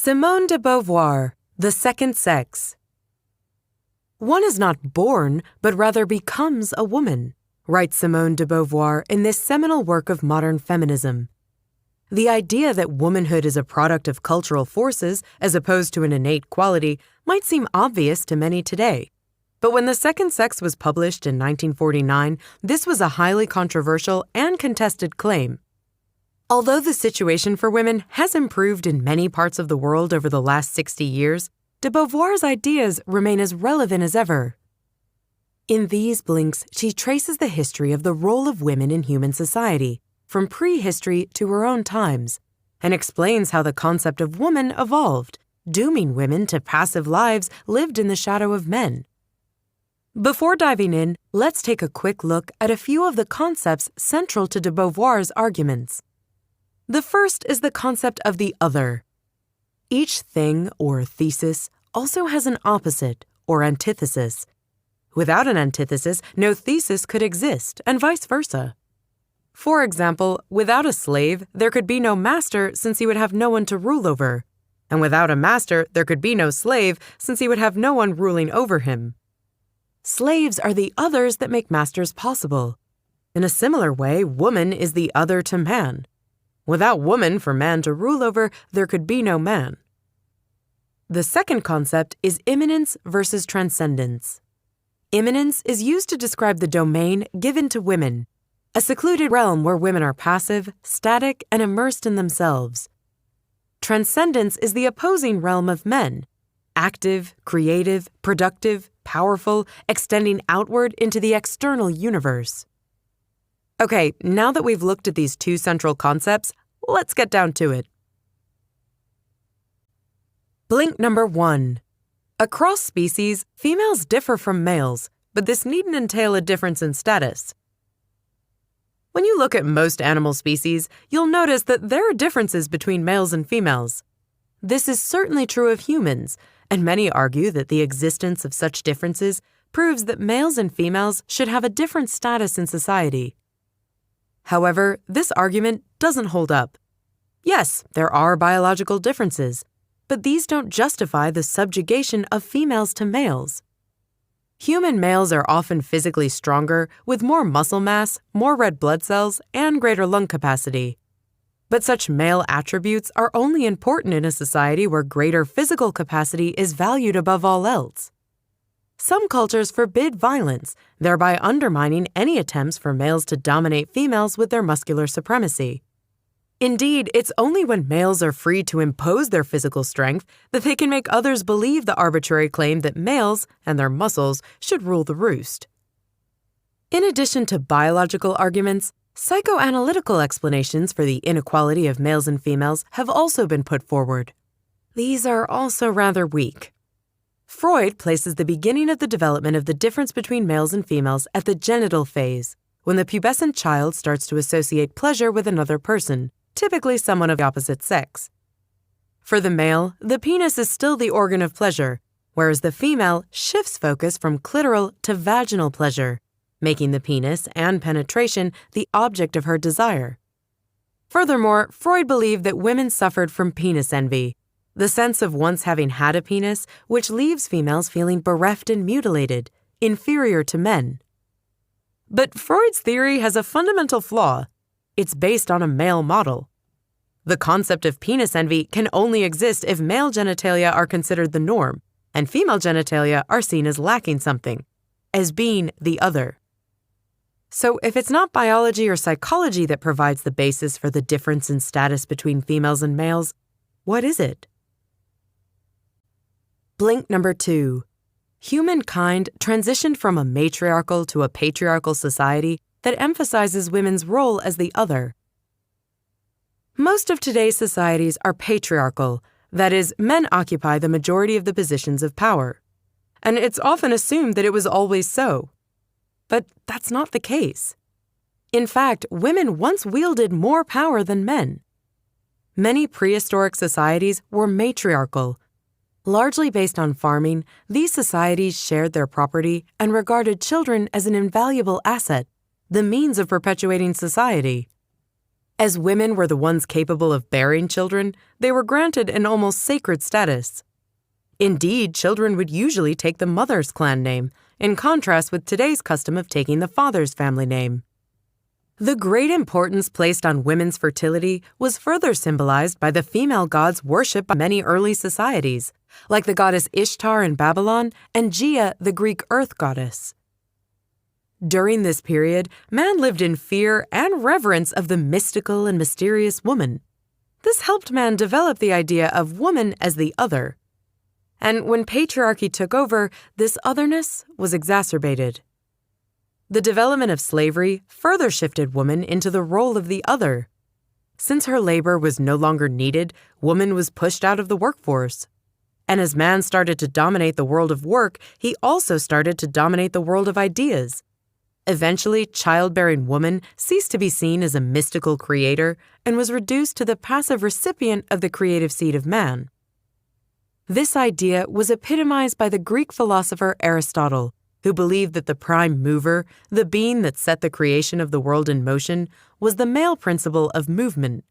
Simone de Beauvoir, The Second Sex. One is not born, but rather becomes a woman, writes Simone de Beauvoir in this seminal work of modern feminism. The idea that womanhood is a product of cultural forces as opposed to an innate quality might seem obvious to many today. But when The Second Sex was published in 1949, this was a highly controversial and contested claim. Although the situation for women has improved in many parts of the world over the last 60 years, de Beauvoir's ideas remain as relevant as ever. In these blinks, she traces the history of the role of women in human society, from prehistory to her own times, and explains how the concept of woman evolved, dooming women to passive lives lived in the shadow of men. Before diving in, let's take a quick look at a few of the concepts central to de Beauvoir's arguments. The first is the concept of the other. Each thing or thesis also has an opposite or antithesis. Without an antithesis, no thesis could exist, and vice versa. For example, without a slave, there could be no master since he would have no one to rule over. And without a master, there could be no slave since he would have no one ruling over him. Slaves are the others that make masters possible. In a similar way, woman is the other to man. Without woman for man to rule over, there could be no man. The second concept is immanence versus transcendence. Immanence is used to describe the domain given to women, a secluded realm where women are passive, static, and immersed in themselves. Transcendence is the opposing realm of men, active, creative, productive, powerful, extending outward into the external universe. Okay, now that we've looked at these two central concepts, let's get down to it. Blink number 1. Across species, females differ from males, but this needn't entail a difference in status. When you look at most animal species, you'll notice that there are differences between males and females. This is certainly true of humans, and many argue that the existence of such differences proves that males and females should have a different status in society. However, this argument doesn't hold up. Yes, there are biological differences, but these don't justify the subjugation of females to males. Human males are often physically stronger, with more muscle mass, more red blood cells, and greater lung capacity. But such male attributes are only important in a society where greater physical capacity is valued above all else. Some cultures forbid violence, thereby undermining any attempts for males to dominate females with their muscular supremacy. Indeed, it's only when males are free to impose their physical strength that they can make others believe the arbitrary claim that males and their muscles should rule the roost. In addition to biological arguments, psychoanalytical explanations for the inequality of males and females have also been put forward. These are also rather weak. Freud places the beginning of the development of the difference between males and females at the genital phase, when the pubescent child starts to associate pleasure with another person, typically someone of the opposite sex. For the male, the penis is still the organ of pleasure, whereas the female shifts focus from clitoral to vaginal pleasure, making the penis and penetration the object of her desire. Furthermore, Freud believed that women suffered from penis envy, the sense of once having had a penis, which leaves females feeling bereft and mutilated, inferior to men. But Freud's theory has a fundamental flaw. It's based on a male model. The concept of penis envy can only exist if male genitalia are considered the norm, and female genitalia are seen as lacking something, as being the other. So if it's not biology or psychology that provides the basis for the difference in status between females and males, what is it? Blink number 2. Humankind transitioned from a matriarchal to a patriarchal society that emphasizes women's role as the other. Most of today's societies are patriarchal, that is, men occupy the majority of the positions of power. And it's often assumed that it was always so. But that's not the case. In fact, women once wielded more power than men. Many prehistoric societies were matriarchal. Largely based on farming, these societies shared their property and regarded children as an invaluable asset, the means of perpetuating society. As women were the ones capable of bearing children, they were granted an almost sacred status. Indeed, children would usually take the mother's clan name, in contrast with today's custom of taking the father's family name. The great importance placed on women's fertility was further symbolized by the female gods worshipped by many early societies, like the goddess Ishtar in Babylon and Gaia, the Greek earth goddess. During this period, man lived in fear and reverence of the mystical and mysterious woman. This helped man develop the idea of woman as the other. And when patriarchy took over, this otherness was exacerbated. The development of slavery further shifted woman into the role of the other. Since her labor was no longer needed, woman was pushed out of the workforce. And as man started to dominate the world of work, he also started to dominate the world of ideas. Eventually, childbearing woman ceased to be seen as a mystical creator and was reduced to the passive recipient of the creative seed of man. This idea was epitomized by the Greek philosopher Aristotle, who believed that the prime mover, the being that set the creation of the world in motion, was the male principle of movement.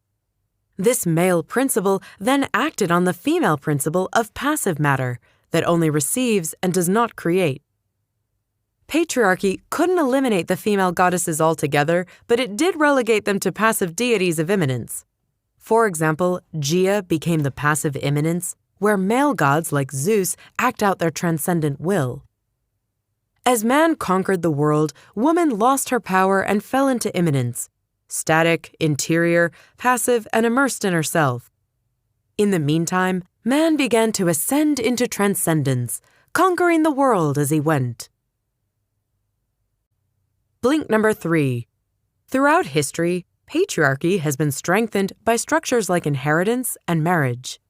This male principle then acted on the female principle of passive matter, that only receives and does not create. Patriarchy couldn't eliminate the female goddesses altogether, but it did relegate them to passive deities of immanence. For example, Gaia became the passive immanence, where male gods like Zeus act out their transcendent will. As man conquered the world, woman lost her power and fell into immanence, static, interior, passive, and immersed in herself. In the meantime, man began to ascend into transcendence, conquering the world as he went. Blink number 3. Throughout history, patriarchy has been strengthened by structures like inheritance and marriage.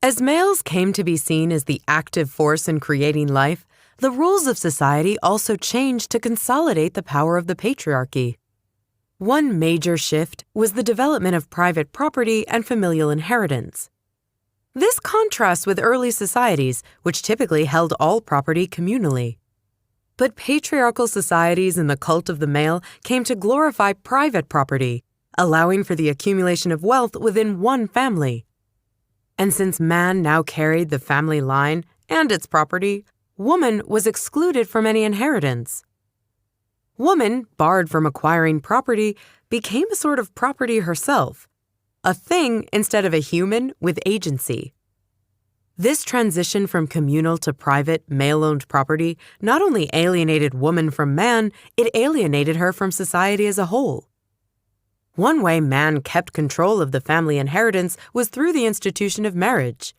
As males came to be seen as the active force in creating life, the rules of society also changed to consolidate the power of the patriarchy. One major shift was the development of private property and familial inheritance. This contrasts with early societies, which typically held all property communally. But patriarchal societies and the cult of the male came to glorify private property, allowing for the accumulation of wealth within one family. And since man now carried the family line and its property, woman was excluded from any inheritance. Woman, barred from acquiring property, became a sort of property herself, a thing instead of a human with agency. This transition from communal to private, male-owned property not only alienated woman from man, it alienated her from society as a whole. One way man kept control of the family inheritance was through the institution of marriage.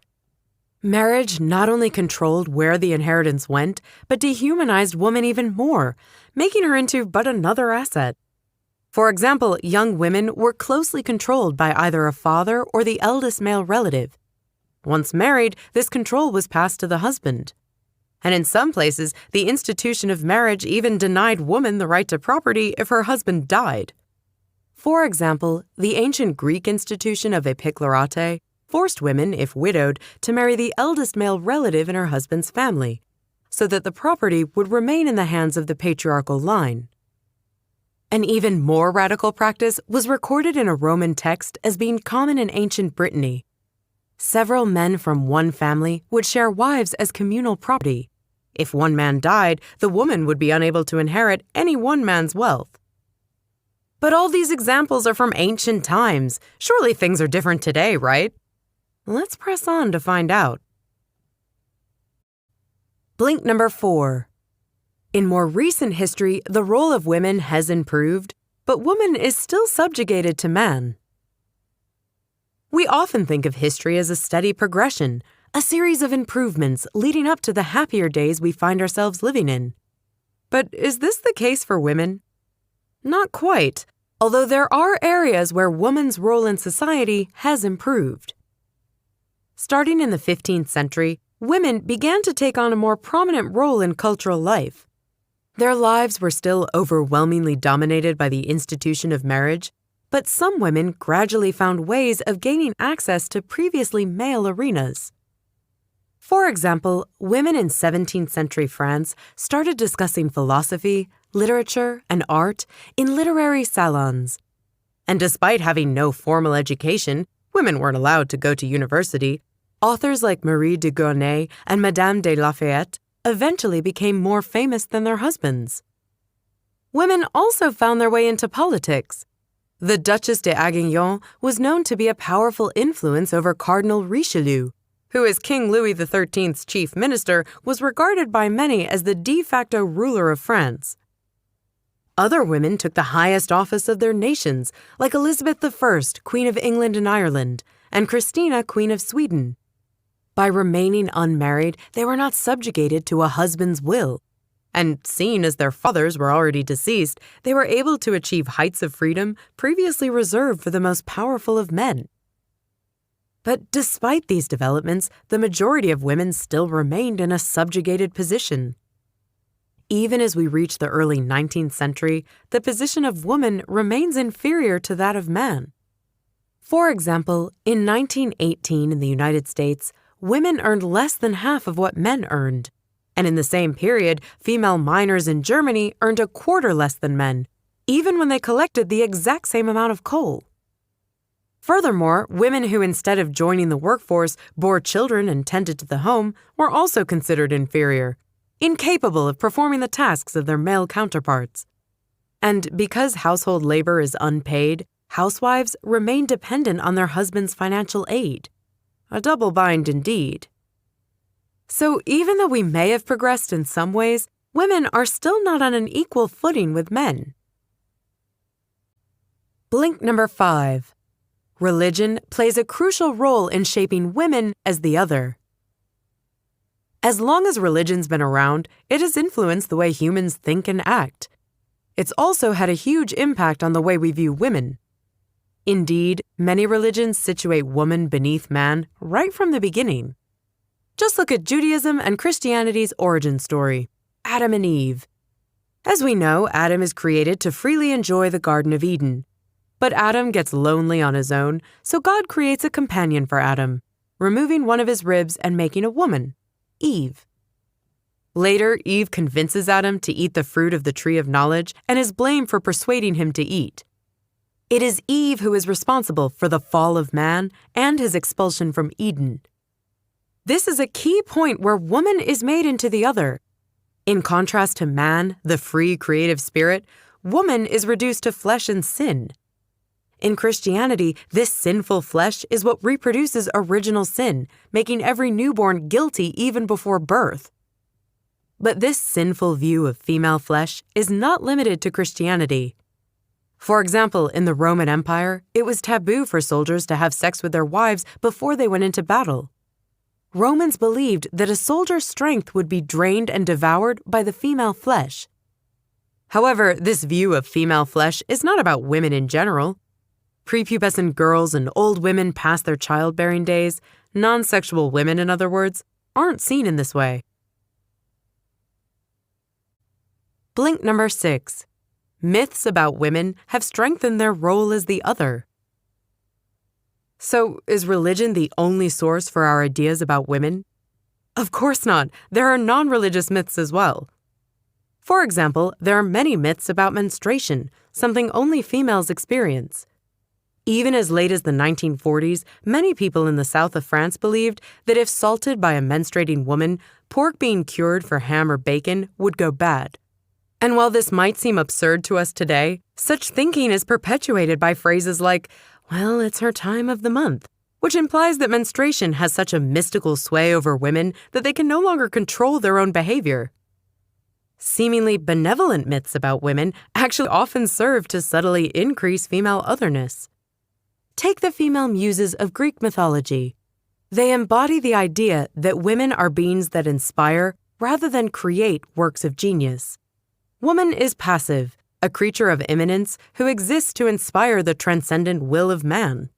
Marriage not only controlled where the inheritance went, but dehumanized woman even more, making her into but another asset. For example, young women were closely controlled by either a father or the eldest male relative. Once married, this control was passed to the husband. And in some places, the institution of marriage even denied woman the right to property if her husband died. For example, the ancient Greek institution of epiclerate forced women, if widowed, to marry the eldest male relative in her husband's family, so that the property would remain in the hands of the patriarchal line. An even more radical practice was recorded in a Roman text as being common in ancient Brittany. Several men from one family would share wives as communal property. If one man died, the woman would be unable to inherit any one man's wealth. But all these examples are from ancient times. Surely things are different today, right? Let's press on to find out. Blink number 4. In more recent history, the role of women has improved, but woman is still subjugated to man. We often think of history as a steady progression, a series of improvements leading up to the happier days we find ourselves living in. But is this the case for women? Not quite, although there are areas where woman's role in society has improved. Starting in the 15th century, women began to take on a more prominent role in cultural life. Their lives were still overwhelmingly dominated by the institution of marriage, but some women gradually found ways of gaining access to previously male arenas. For example, women in 17th century France started discussing philosophy, literature, and art in literary salons. And despite having no formal education, women weren't allowed to go to university. Authors like Marie de Gournay and Madame de Lafayette eventually became more famous than their husbands. Women also found their way into politics. The Duchess d'Aiguillon was known to be a powerful influence over Cardinal Richelieu, who as King Louis XIII's chief minister was regarded by many as the de facto ruler of France. Other women took the highest office of their nations, like Elizabeth I, Queen of England and Ireland, and Christina, Queen of Sweden. By remaining unmarried, they were not subjugated to a husband's will. And seeing as their fathers were already deceased, they were able to achieve heights of freedom previously reserved for the most powerful of men. But despite these developments, the majority of women still remained in a subjugated position. Even as we reach the early 19th century, the position of woman remains inferior to that of man. For example, in 1918 in the United States, women earned less than half of what men earned. And in the same period, female miners in Germany earned a quarter less than men, even when they collected the exact same amount of coal. Furthermore, women who instead of joining the workforce bore children and tended to the home were also considered inferior, incapable of performing the tasks of their male counterparts. And because household labor is unpaid, housewives remain dependent on their husband's financial aid. A double bind indeed. So even though we may have progressed in some ways, women are still not on an equal footing with men. Blink number 5. Religion plays a crucial role in shaping women as the other. As long as religion's been around, it has influenced the way humans think and act. It's also had a huge impact on the way we view women. Indeed, many religions situate woman beneath man right from the beginning. Just look at Judaism and Christianity's origin story, Adam and Eve. As we know, Adam is created to freely enjoy the Garden of Eden. But Adam gets lonely on his own, so God creates a companion for Adam, removing one of his ribs and making a woman, Eve. Later, Eve convinces Adam to eat the fruit of the tree of knowledge and is blamed for persuading him to eat. It is Eve who is responsible for the fall of man and his expulsion from Eden. This is a key point where woman is made into the other. In contrast to man, the free creative spirit, woman is reduced to flesh and sin. In Christianity, this sinful flesh is what reproduces original sin, making every newborn guilty even before birth. But this sinful view of female flesh is not limited to Christianity. For example, in the Roman Empire, it was taboo for soldiers to have sex with their wives before they went into battle. Romans believed that a soldier's strength would be drained and devoured by the female flesh. However, this view of female flesh is not about women in general. Prepubescent girls and old women past their childbearing days, non-sexual women in other words, aren't seen in this way. Blink number 6. Myths about women have strengthened their role as the other. So, is religion the only source for our ideas about women? Of course not. There are non-religious myths as well. For example, there are many myths about menstruation, something only females experience. Even as late as the 1940s, many people in the south of France believed that if salted by a menstruating woman, pork being cured for ham or bacon would go bad. And while this might seem absurd to us today, such thinking is perpetuated by phrases like, well, it's her time of the month, which implies that menstruation has such a mystical sway over women that they can no longer control their own behavior. Seemingly benevolent myths about women actually often serve to subtly increase female otherness. Take the female muses of Greek mythology. They embody the idea that women are beings that inspire rather than create works of genius. Woman is passive, a creature of immanence who exists to inspire the transcendent will of man.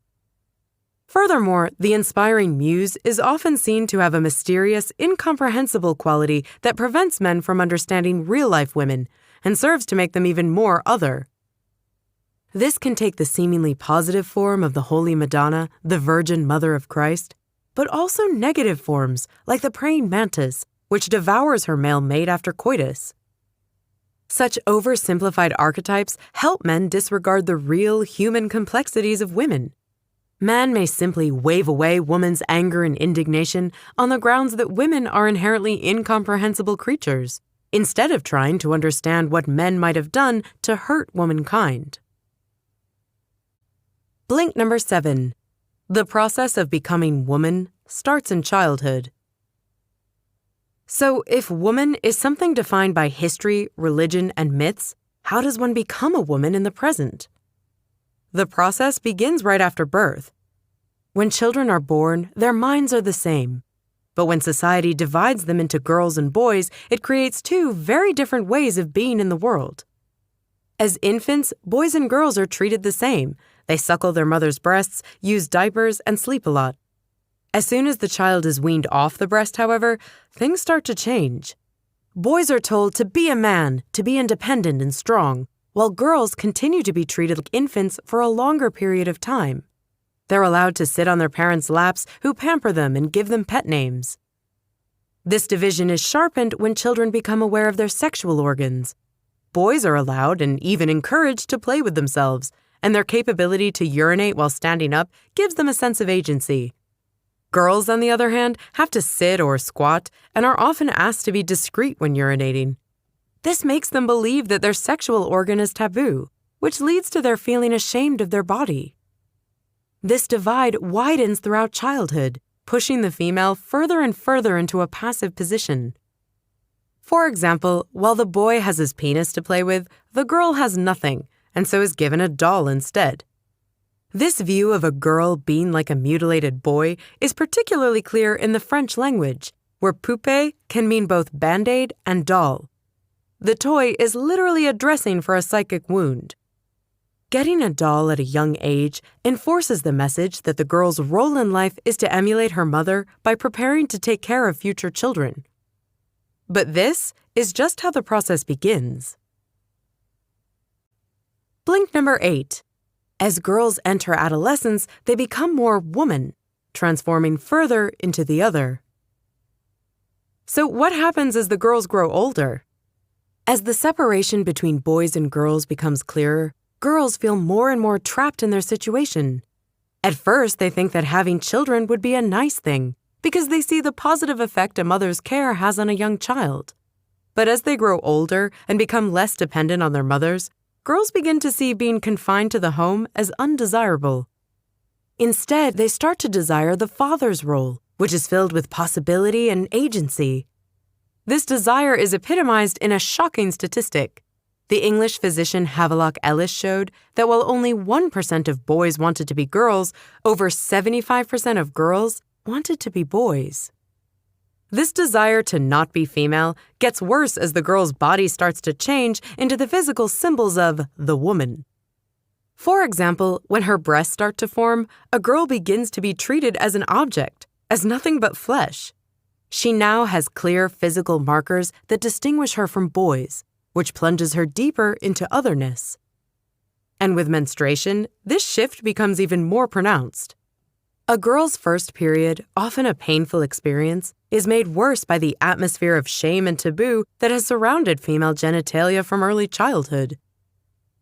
Furthermore, the inspiring muse is often seen to have a mysterious, incomprehensible quality that prevents men from understanding real-life women and serves to make them even more other. This can take the seemingly positive form of the Holy Madonna, the Virgin Mother of Christ, but also negative forms like the praying mantis, which devours her male mate after coitus. Such oversimplified archetypes help men disregard the real human complexities of women. Man may simply wave away woman's anger and indignation on the grounds that women are inherently incomprehensible creatures, instead of trying to understand what men might have done to hurt womankind. Blink number 7. The process of becoming woman starts in childhood. So, if woman is something defined by history, religion, and myths, how does one become a woman in the present? The process begins right after birth. When children are born, their minds are the same. But when society divides them into girls and boys, it creates two very different ways of being in the world. As infants, boys and girls are treated the same. They suckle their mother's breasts, use diapers, and sleep a lot. As soon as the child is weaned off the breast, however, things start to change. Boys are told to be a man, to be independent and strong, while girls continue to be treated like infants for a longer period of time. They're allowed to sit on their parents' laps, who pamper them and give them pet names. This division is sharpened when children become aware of their sexual organs. Boys are allowed and even encouraged to play with themselves, and their capability to urinate while standing up gives them a sense of agency. Girls, on the other hand, have to sit or squat and are often asked to be discreet when urinating. This makes them believe that their sexual organ is taboo, which leads to their feeling ashamed of their body. This divide widens throughout childhood, pushing the female further and further into a passive position. For example, while the boy has his penis to play with, the girl has nothing, and so is given a doll instead. This view of a girl being like a mutilated boy is particularly clear in the French language, where poupée can mean both band-aid and doll. The toy is literally a dressing for a psychic wound. Getting a doll at a young age enforces the message that the girl's role in life is to emulate her mother by preparing to take care of future children. But this is just how the process begins. Blink number 8. As girls enter adolescence, they become more woman, transforming further into the other. So what happens as the girls grow older? As the separation between boys and girls becomes clearer, girls feel more and more trapped in their situation. At first, they think that having children would be a nice thing, because they see the positive effect a mother's care has on a young child. But as they grow older and become less dependent on their mothers, girls begin to see being confined to the home as undesirable. Instead, they start to desire the father's role, which is filled with possibility and agency. This desire is epitomized in a shocking statistic. The English physician Havelock Ellis showed that while only 1% of boys wanted to be girls, over 75% of girls wanted to be boys. This desire to not be female gets worse as the girl's body starts to change into the physical symbols of the woman. For example, when her breasts start to form, a girl begins to be treated as an object, as nothing but flesh. She now has clear physical markers that distinguish her from boys, which plunges her deeper into otherness. And with menstruation, this shift becomes even more pronounced. A girl's first period, often a painful experience, is made worse by the atmosphere of shame and taboo that has surrounded female genitalia from early childhood.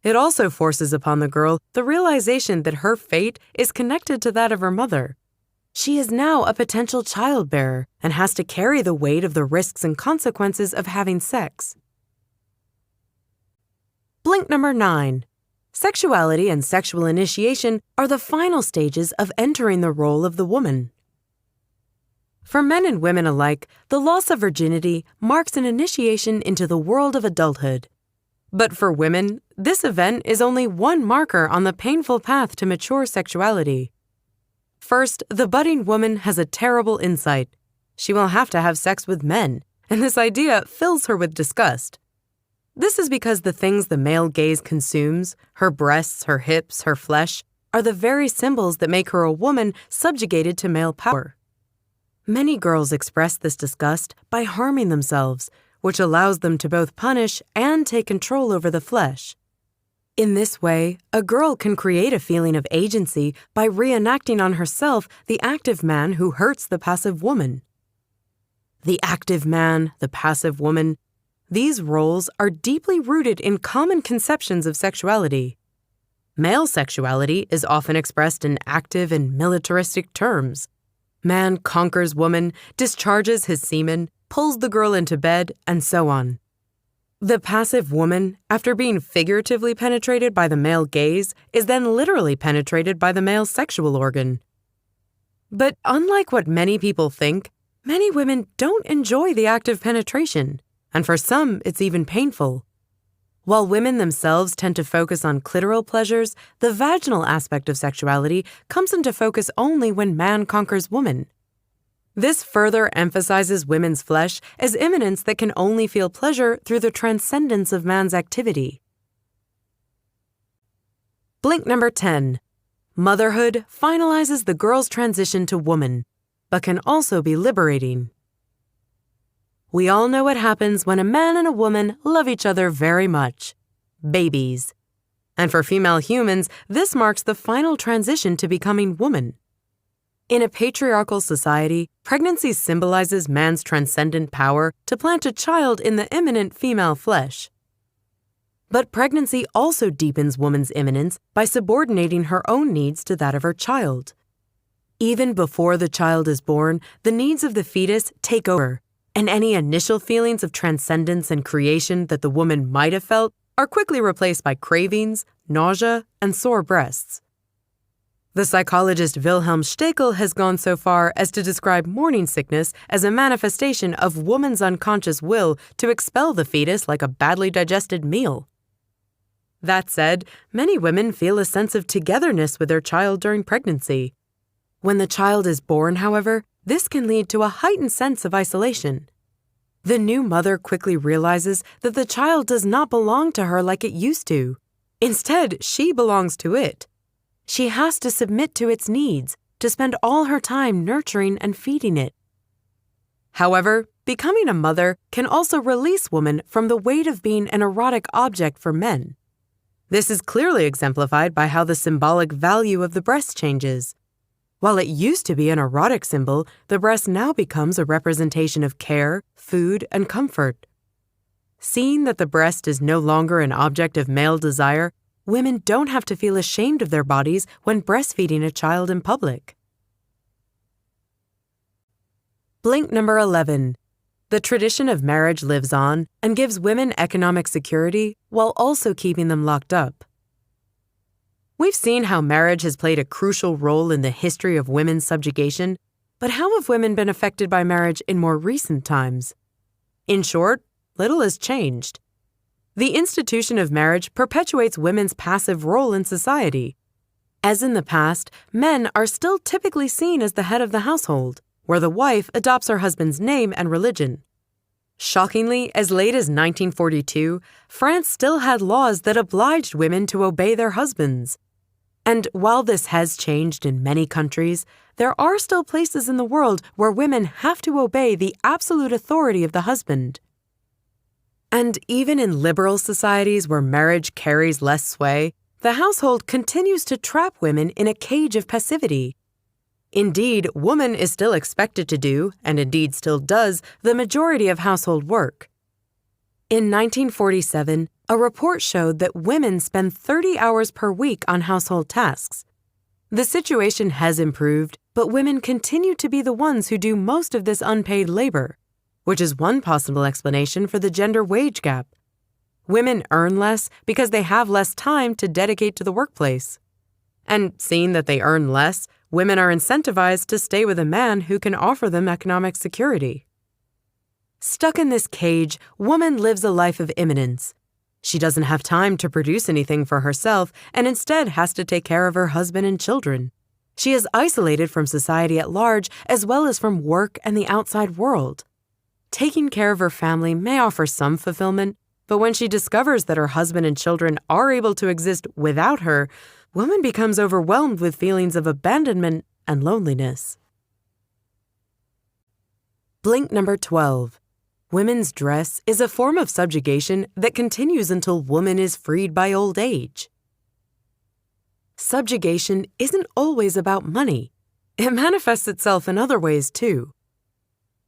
It also forces upon the girl the realization that her fate is connected to that of her mother. She is now a potential childbearer and has to carry the weight of the risks and consequences of having sex. Blink number 9. Sexuality and sexual initiation are the final stages of entering the role of the woman. For men and women alike, the loss of virginity marks an initiation into the world of adulthood. But for women, this event is only one marker on the painful path to mature sexuality. First, the budding woman has a terrible insight. She will have to have sex with men, and this idea fills her with disgust. This is because the things the male gaze consumes, her breasts, her hips, her flesh, are the very symbols that make her a woman subjugated to male power. Many girls express this disgust by harming themselves, which allows them to both punish and take control over the flesh. In this way, a girl can create a feeling of agency by reenacting on herself the active man who hurts the passive woman. The active man, the passive woman, These roles are deeply rooted in common conceptions of sexuality. Male sexuality is often expressed in active and militaristic terms. Man conquers woman, discharges his semen, pulls the girl into bed, and so on. The passive woman, after being figuratively penetrated by the male gaze, is then literally penetrated by the male sexual organ. But unlike what many people think, many women don't enjoy the act of penetration, and for some, it's even painful. While women themselves tend to focus on clitoral pleasures, the vaginal aspect of sexuality comes into focus only when man conquers woman. This further emphasizes women's flesh as immanence that can only feel pleasure through the transcendence of man's activity. Blink number 10. Motherhood finalizes the girl's transition to woman, but can also be liberating. We all know what happens when a man and a woman love each other very much. Babies. And for female humans, this marks the final transition to becoming woman. In a patriarchal society, pregnancy symbolizes man's transcendent power to plant a child in the immanent female flesh. But pregnancy also deepens woman's immanence by subordinating her own needs to that of her child. Even before the child is born, the needs of the fetus take over, and any initial feelings of transcendence and creation that the woman might have felt are quickly replaced by cravings, nausea, and sore breasts. The psychologist Wilhelm Stekel has gone so far as to describe morning sickness as a manifestation of woman's unconscious will to expel the fetus like a badly digested meal. That said, many women feel a sense of togetherness with their child during pregnancy. When the child is born, however, this can lead to a heightened sense of isolation. The new mother quickly realizes that the child does not belong to her like it used to. Instead, she belongs to it. She has to submit to its needs, to spend all her time nurturing and feeding it. However, becoming a mother can also release women from the weight of being an erotic object for men. This is clearly exemplified by how the symbolic value of the breast changes. While it used to be an erotic symbol, the breast now becomes a representation of care, food, and comfort. Seeing that the breast is no longer an object of male desire, women don't have to feel ashamed of their bodies when breastfeeding a child in public. Blink number 11. The tradition of marriage lives on and gives women economic security while also keeping them locked up. We've seen how marriage has played a crucial role in the history of women's subjugation, but how have women been affected by marriage in more recent times? In short, little has changed. The institution of marriage perpetuates women's passive role in society. As in the past, men are still typically seen as the head of the household, where the wife adopts her husband's name and religion. Shockingly, as late as 1942, France still had laws that obliged women to obey their husbands. And while this has changed in many countries, there are still places in the world where women have to obey the absolute authority of the husband. And even in liberal societies where marriage carries less sway, the household continues to trap women in a cage of passivity. Indeed, woman is still expected to do, and indeed still does, the majority of household work. In 1947, a report showed that women spend 30 hours per week on household tasks. The situation has improved, but women continue to be the ones who do most of this unpaid labor, which is one possible explanation for the gender wage gap. Women earn less because they have less time to dedicate to the workplace. And seeing that they earn less, women are incentivized to stay with a man who can offer them economic security. Stuck in this cage, woman lives a life of immanence. She doesn't have time to produce anything for herself and instead has to take care of her husband and children. She is isolated from society at large as well as from work and the outside world. Taking care of her family may offer some fulfillment, but when she discovers that her husband and children are able to exist without her, woman becomes overwhelmed with feelings of abandonment and loneliness. Blink number 12. Women's dress is a form of subjugation that continues until woman is freed by old age. Subjugation isn't always about money. It manifests itself in other ways too.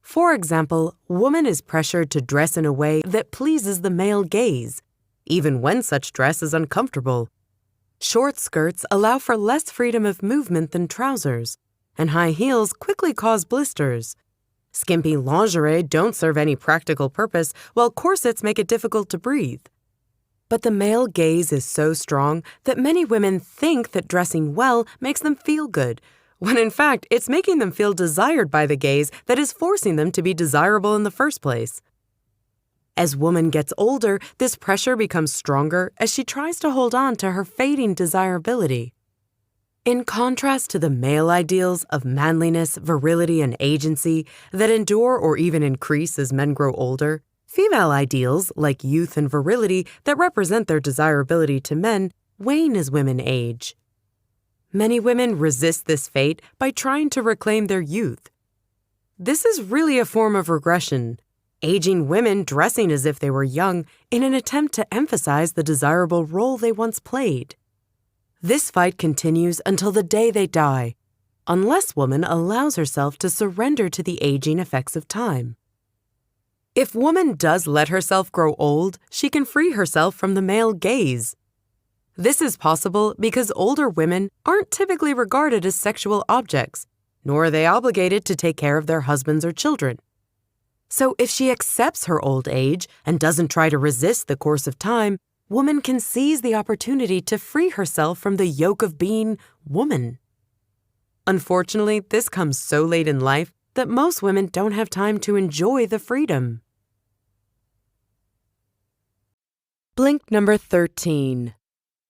For example, woman is pressured to dress in a way that pleases the male gaze, even when such dress is uncomfortable. Short skirts allow for less freedom of movement than trousers, and high heels quickly cause blisters. Skimpy lingerie don't serve any practical purpose, while corsets make it difficult to breathe. But the male gaze is so strong that many women think that dressing well makes them feel good, when in fact it's making them feel desired by the gaze that is forcing them to be desirable in the first place. As woman gets older, this pressure becomes stronger as she tries to hold on to her fading desirability. In contrast to the male ideals of manliness, virility, and agency that endure or even increase as men grow older, female ideals like youth and virility that represent their desirability to men wane as women age. Many women resist this fate by trying to reclaim their youth. This is really a form of regression, aging women dressing as if they were young in an attempt to emphasize the desirable role they once played. This fight continues until the day they die, unless woman allows herself to surrender to the aging effects of time. If woman does let herself grow old, she can free herself from the male gaze. This is possible because older women aren't typically regarded as sexual objects, nor are they obligated to take care of their husbands or children. So if she accepts her old age and doesn't try to resist the course of time, woman can seize the opportunity to free herself from the yoke of being woman. Unfortunately, this comes so late in life that most women don't have time to enjoy the freedom. Blink number 13.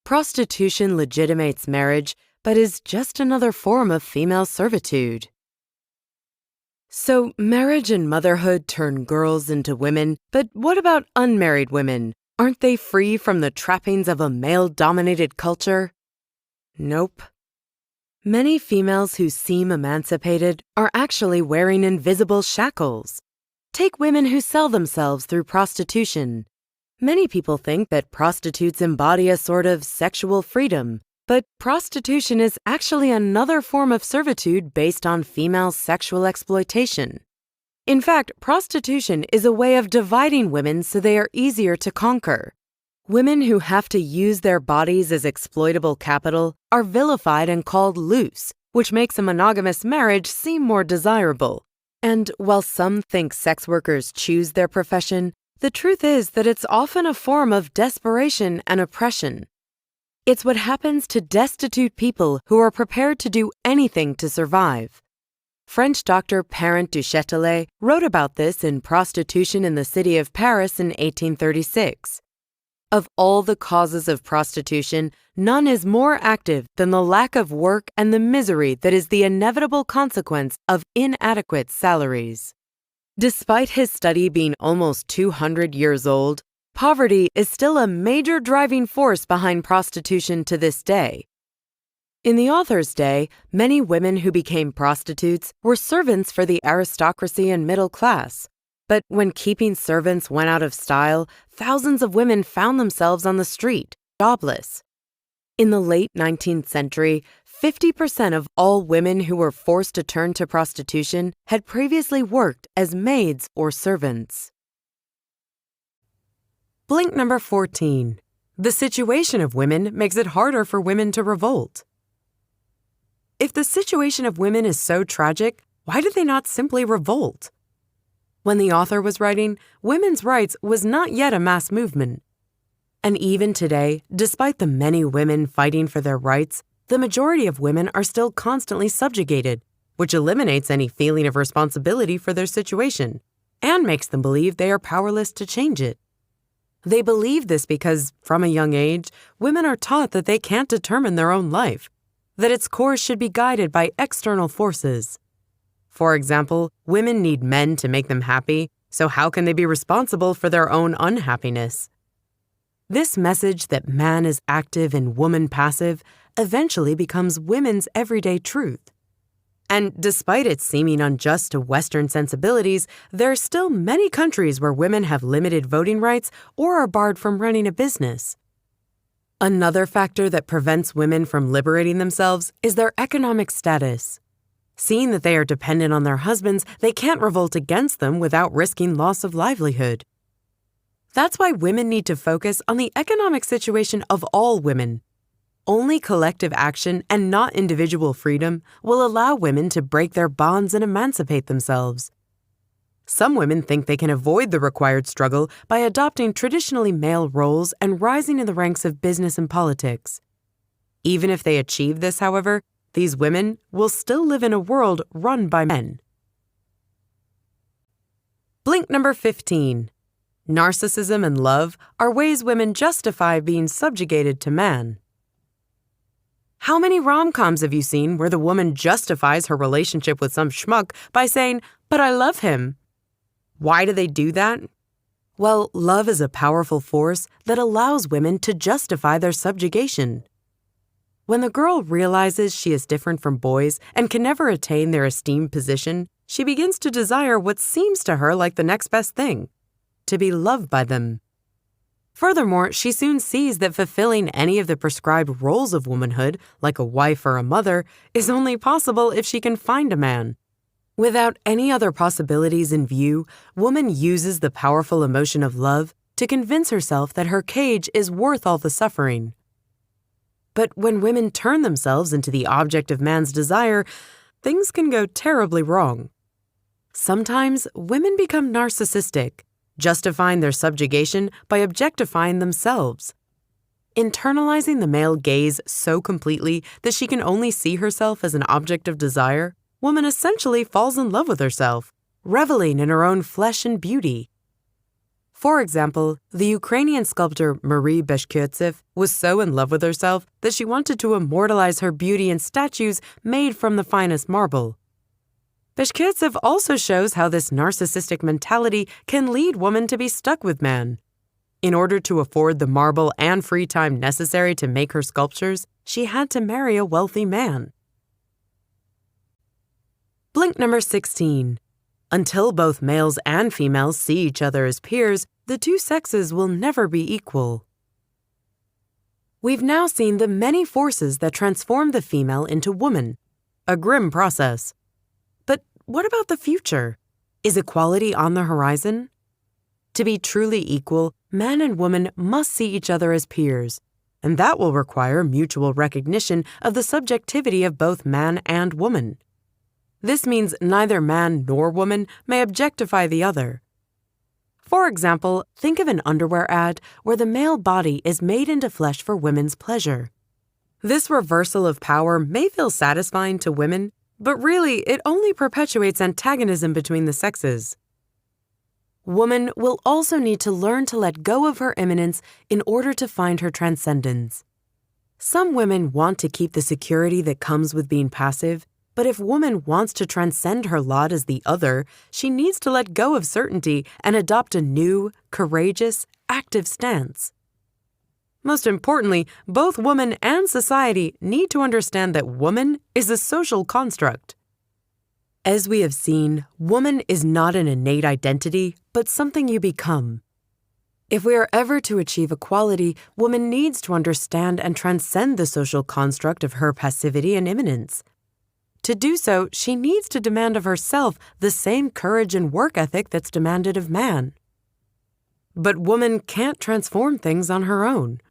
Prostitution legitimates marriage, but is just another form of female servitude. So, marriage and motherhood turn girls into women, but what about unmarried women? Aren't they free from the trappings of a male-dominated culture? Nope. Many females who seem emancipated are actually wearing invisible shackles. Take women who sell themselves through prostitution. Many people think that prostitutes embody a sort of sexual freedom, but prostitution is actually another form of servitude based on female sexual exploitation. In fact, prostitution is a way of dividing women so they are easier to conquer. Women who have to use their bodies as exploitable capital are vilified and called loose, which makes a monogamous marriage seem more desirable. And while some think sex workers choose their profession, the truth is that it's often a form of desperation and oppression. It's what happens to destitute people who are prepared to do anything to survive. French doctor Parent Duchâtelet wrote about this in Prostitution in the City of Paris in 1836. Of all the causes of prostitution, none is more active than the lack of work and the misery that is the inevitable consequence of inadequate salaries. Despite his study being almost 200 years old, poverty is still a major driving force behind prostitution to this day. In the author's day, many women who became prostitutes were servants for the aristocracy and middle class. But when keeping servants went out of style, thousands of women found themselves on the street, jobless. In the late 19th century, 50% of all women who were forced to turn to prostitution had previously worked as maids or servants. Blink number 14. The situation of women makes it harder for women to revolt. If the situation of women is so tragic, why did they not simply revolt? When the author was writing, women's rights was not yet a mass movement. And even today, despite the many women fighting for their rights, the majority of women are still constantly subjugated, which eliminates any feeling of responsibility for their situation and makes them believe they are powerless to change it. They believe this because, from a young age, women are taught that they can't determine their own life, that its course should be guided by external forces. For example, women need men to make them happy, so how can they be responsible for their own unhappiness? This message that man is active and woman passive eventually becomes women's everyday truth. And despite it seeming unjust to Western sensibilities, there are still many countries where women have limited voting rights or are barred from running a business. Another factor that prevents women from liberating themselves is their economic status. Seeing that they are dependent on their husbands, they can't revolt against them without risking loss of livelihood. That's why women need to focus on the economic situation of all women. Only collective action and not individual freedom will allow women to break their bonds and emancipate themselves. Some women think they can avoid the required struggle by adopting traditionally male roles and rising in the ranks of business and politics. Even if they achieve this, however, these women will still live in a world run by men. Blink number 15. Narcissism and love are ways women justify being subjugated to man. How many rom-coms have you seen where the woman justifies her relationship with some schmuck by saying, "But I love him"? Why do they do that? Well, love is a powerful force that allows women to justify their subjugation. When the girl realizes she is different from boys and can never attain their esteemed position, she begins to desire what seems to her like the next best thing: to be loved by them. Furthermore, she soon sees that fulfilling any of the prescribed roles of womanhood, like a wife or a mother, is only possible if she can find a man. Without any other possibilities in view, woman uses the powerful emotion of love to convince herself that her cage is worth all the suffering. But when women turn themselves into the object of man's desire, things can go terribly wrong. Sometimes women become narcissistic, justifying their subjugation by objectifying themselves. Internalizing the male gaze so completely that she can only see herself as an object of desire, woman essentially falls in love with herself, reveling in her own flesh and beauty. For example, the Ukrainian sculptor Marie Bashkirtsev was so in love with herself that she wanted to immortalize her beauty in statues made from the finest marble. Bashkirtsev also shows how this narcissistic mentality can lead women to be stuck with man. In order to afford the marble and free time necessary to make her sculptures, she had to marry a wealthy man. Blink number 16. Until both males and females see each other as peers, the two sexes will never be equal. We've now seen the many forces that transform the female into woman. A grim process. But what about the future? Is equality on the horizon? To be truly equal, man and woman must see each other as peers, and that will require mutual recognition of the subjectivity of both man and woman. This means neither man nor woman may objectify the other. For example, think of an underwear ad where the male body is made into flesh for women's pleasure. This reversal of power may feel satisfying to women, but really it only perpetuates antagonism between the sexes. Woman will also need to learn to let go of her immanence in order to find her transcendence. Some women want to keep the security that comes with being passive, but if woman wants to transcend her lot as the other, she needs to let go of certainty and adopt a new, courageous, active stance. Most importantly, both woman and society need to understand that woman is a social construct. As we have seen, woman is not an innate identity, but something you become. If we are ever to achieve equality, woman needs to understand and transcend the social construct of her passivity and immanence. To do so, she needs to demand of herself the same courage and work ethic that's demanded of man. But woman can't transform things on her own.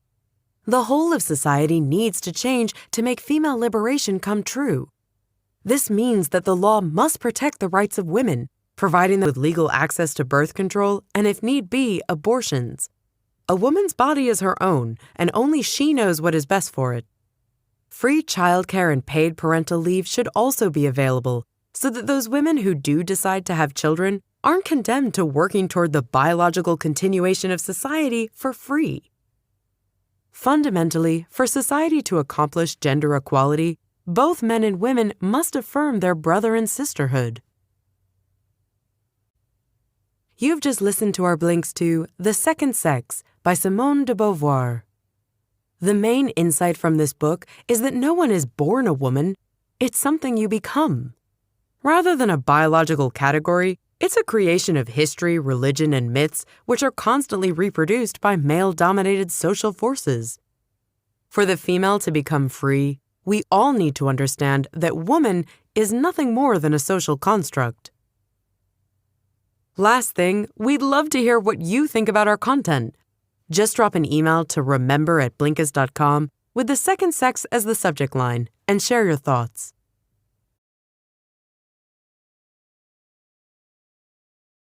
The whole of society needs to change to make female liberation come true. This means that the law must protect the rights of women, providing them with legal access to birth control and, if need be, abortions. A woman's body is her own, and only she knows what is best for it. Free childcare and paid parental leave should also be available, so that those women who do decide to have children aren't condemned to working toward the biological continuation of society for free. Fundamentally, for society to accomplish gender equality, both men and women must affirm their brother and sisterhood. You've just listened to our blinks to The Second Sex by Simone de Beauvoir. The main insight from this book is that no one is born a woman, it's something you become. Rather than a biological category, it's a creation of history, religion, and myths which are constantly reproduced by male-dominated social forces. For the female to become free, we all need to understand that woman is nothing more than a social construct. Last thing, we'd love to hear what you think about our content. Just drop an email to remember@blinkist.com with the second sex as the subject line and share your thoughts.